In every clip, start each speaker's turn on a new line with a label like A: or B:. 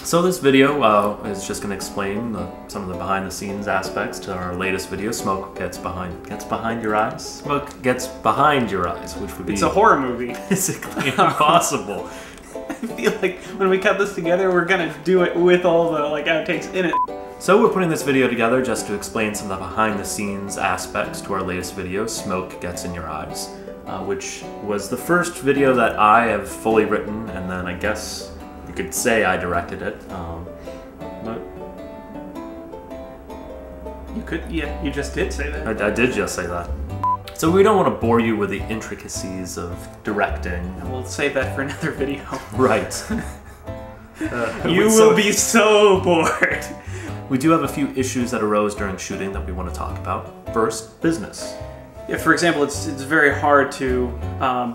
A: So this video is just going to explain some of the behind-the-scenes aspects to our latest video, Smoke Gets Behind Your Eyes? Smoke Gets Behind Your Eyes, which would be...
B: It's a horror movie.
A: Physically impossible.
B: I feel like when we cut this together, we're going to do it with all the outtakes in it.
A: So we're putting this video together just to explain some of the behind-the-scenes aspects to our latest video, Smoke Gets in Your Eyes, which was the first video that I have fully written, and then I guess you could say I directed it, but...
B: You just did say that.
A: I did just say that. So we don't want to bore you with the intricacies of directing.
B: We'll save that for another video.
A: Right.
B: You will be so bored.
A: We do have a few issues that arose during shooting that we want to talk about. First, business.
B: Yeah, for example, it's very hard to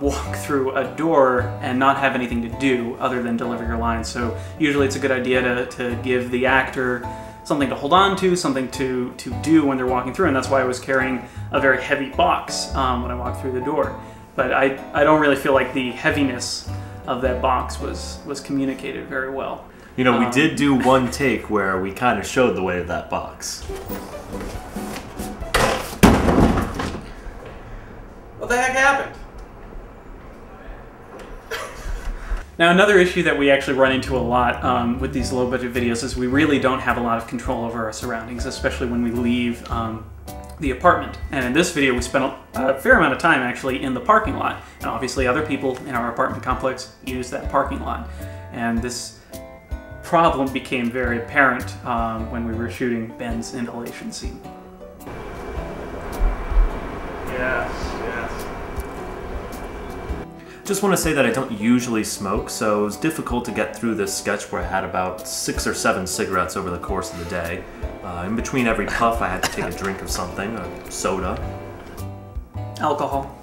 B: walk through a door and not have anything to do other than deliver your lines. So usually it's a good idea to give the actor something to hold on to, something to do when they're walking through, and that's why I was carrying a very heavy box when I walked through the door. But I don't really feel like the heaviness of that box was communicated very well.
A: You know, we did do one take where we kind of showed the weight of that box.
B: What the heck happened? Now, another issue that we actually run into a lot with these low-budget videos is we really don't have a lot of control over our surroundings, especially when we leave the apartment. And in this video, we spent a fair amount of time actually in the parking lot. And obviously other people in our apartment complex use that parking lot. And this problem became very apparent when we were shooting Ben's inhalation scene. Yes.
A: Just want to say that I don't usually smoke, so it was difficult to get through this sketch where I had about 6 or 7 cigarettes over the course of the day. In between every puff, I had to take a drink of something, a soda.
B: Alcohol.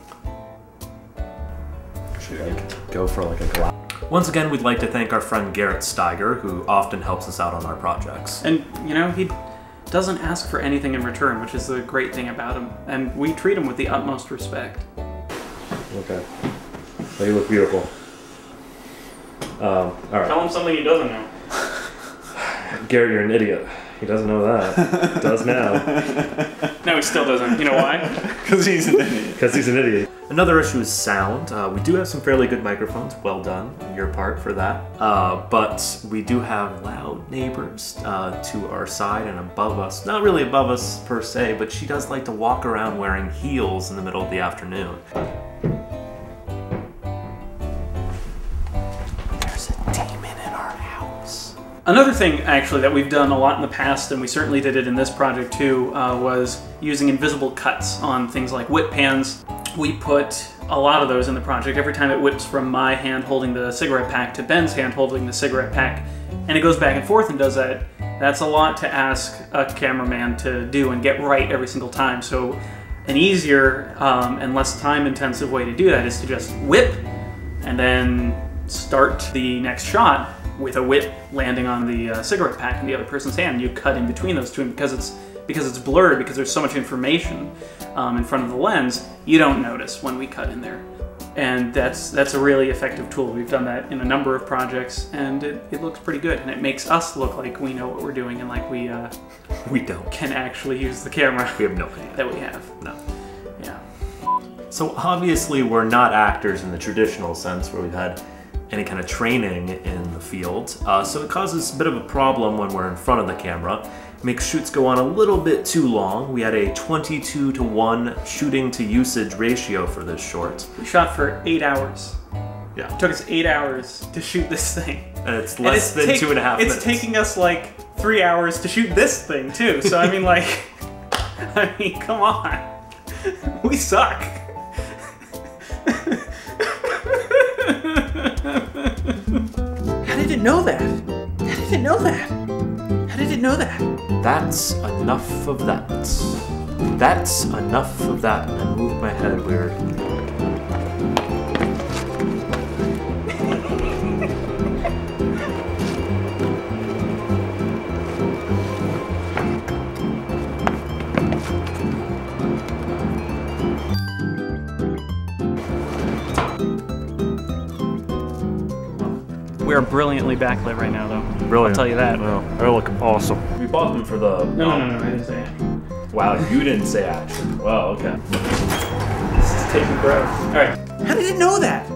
A: Should I go for like a glass? Once again, we'd like to thank our friend Garrett Steiger, who often helps us out on our projects.
B: And, you know, he doesn't ask for anything in return, which is the great thing about him. And we treat him with the utmost respect.
A: Okay. Well, you look beautiful. All right.
B: Tell him something he doesn't know.
A: Garrett, you're an idiot. He doesn't know that. He does now.
B: No, he still doesn't. You know why?
C: Because he's an idiot.
A: Because he's an idiot. Another issue is sound. We do have some fairly good microphones. Well done on your part for that. But we do have loud neighbors to our side and above us. Not really above us per se, but she does like to walk around wearing heels in the middle of the afternoon.
B: Another thing, actually, that we've done a lot in the past, and we certainly did it in this project too, was using invisible cuts on things like whip pans. We put a lot of those in the project. Every time it whips from my hand holding the cigarette pack to Ben's hand holding the cigarette pack, and it goes back and forth and does that, that's a lot to ask a cameraman to do and get right every single time. So an easier and less time-intensive way to do that is to just whip and then start the next shot with a whip landing on the cigarette pack in the other person's hand. You cut in between those two, and because it's blurred, because there's so much information in front of the lens, you don't notice when we cut in there. And that's a really effective tool. We've done that in a number of projects, and it looks pretty good, and it makes us look like we know what we're doing and like we
A: don't
B: can actually use the camera.
A: We have no idea.
B: That we have.
A: No.
B: Yeah.
A: So obviously we're not actors in the traditional sense where we've had any kind of training in the field, so it causes a bit of a problem when we're in front of the camera. It makes shoots go on a little bit too long. We had a 22:1 shooting to usage ratio for this short.
B: We shot for 8 hours.
A: Yeah.
B: It took us 8 hours to shoot this thing.
A: And it's less than 2.5 minutes.
B: It's taking us like 3 hours to shoot this thing too, so I mean like, come on. We suck. How did it know that? How did it know that? How did it know that?
A: That's enough of that. That's enough of that. And I moved my head weird.
B: We are brilliantly backlit right now, though.
A: Brilliant.
B: I'll tell you that.
A: Well, they're looking awesome. We bought them for the...
B: No, I didn't say it.
A: Wow, you didn't say action. Well, okay.
B: This is taking forever. All right. How did it know that?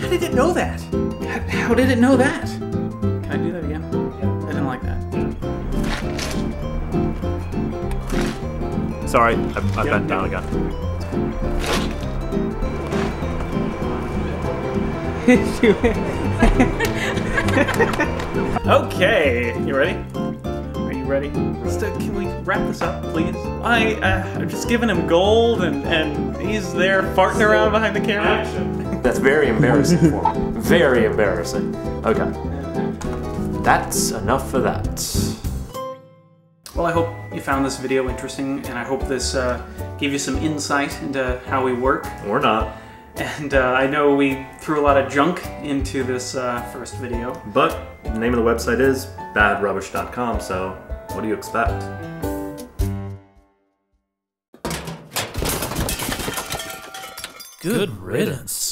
B: How did it know that? How did it know that? Can I do that again? I didn't like that.
A: Sorry, I bent down again.
B: Okay, you ready? Are you ready? Can we wrap this up, please? I'm just giving him gold, and he's there farting around behind the camera.
A: That's very embarrassing for me. Very embarrassing. Okay. That's enough for that.
B: Well, I hope you found this video interesting, and I hope this gave you some insight into how we work.
A: Or not.
B: And I know we threw a lot of junk into this first video.
A: But the name of the website is badrubbish.com, so what do you expect?
C: Good riddance.